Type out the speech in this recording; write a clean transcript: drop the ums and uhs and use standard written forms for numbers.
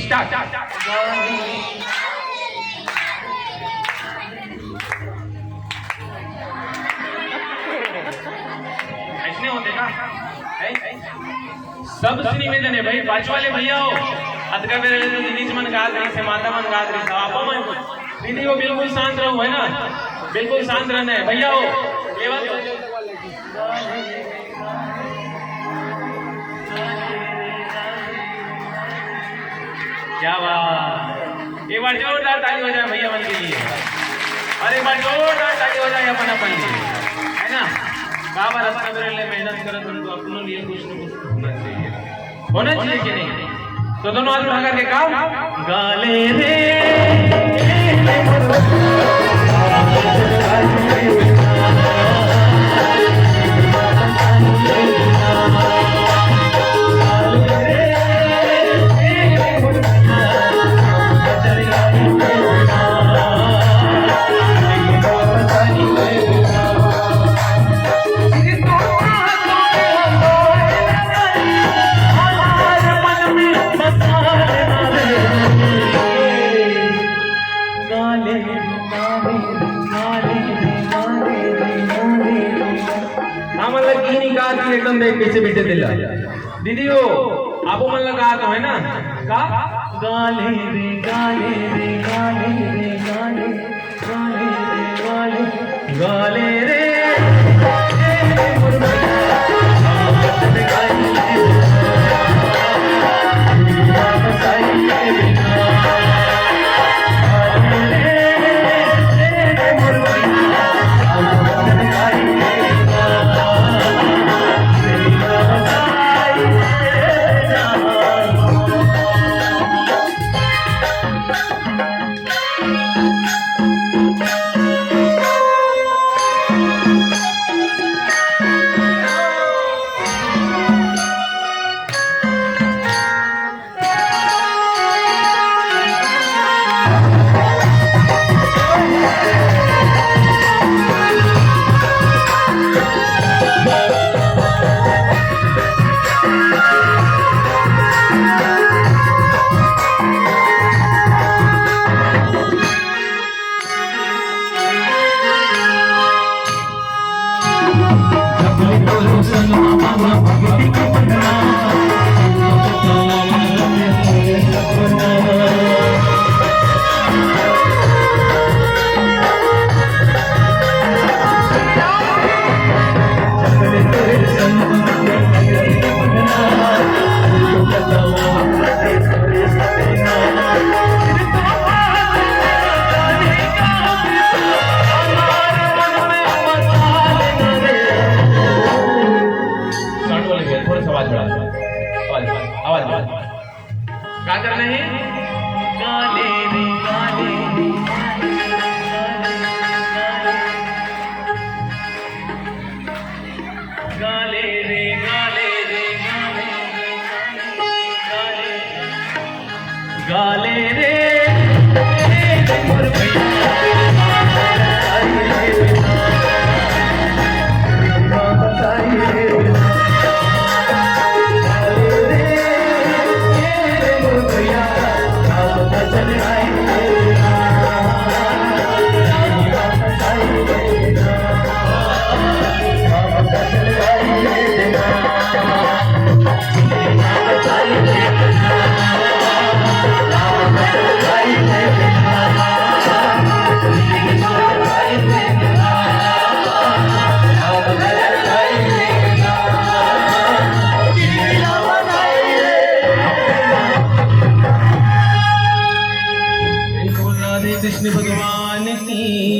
Start. ऐसे होते का सबसे निवेदन है भाई, बाजू वाले भैया हो अदका नीच मन गात रही से माता मन गात रही आपा मन दीदी को बिल्कुल शांत रहो है ना, बिल्कुल शांत रहना है भैया हो। क्या बात, एक बार जोरदार ताली हो जाए भैया मन के लिए, और एक बार जोरदार ताली हो जाए अपन लिए, है ना। बाबा रास्ता मेरे लिए मेहनत करत तो अपनों लिए कुछ न कुछ होना चाहिए कि नहीं। तो दोनों हाथ उठा करके काम गाले रे एकदम देख पीछे बैठे दिला दीदी हो आपो मन लगा तो है ना का गाले रे गाले रे गाले रे गाले गाले रे गाले गाले रे गाजर नहीं गाले रे गाले गाले रे गाले रे गाले रे कृष्ण भगवान की।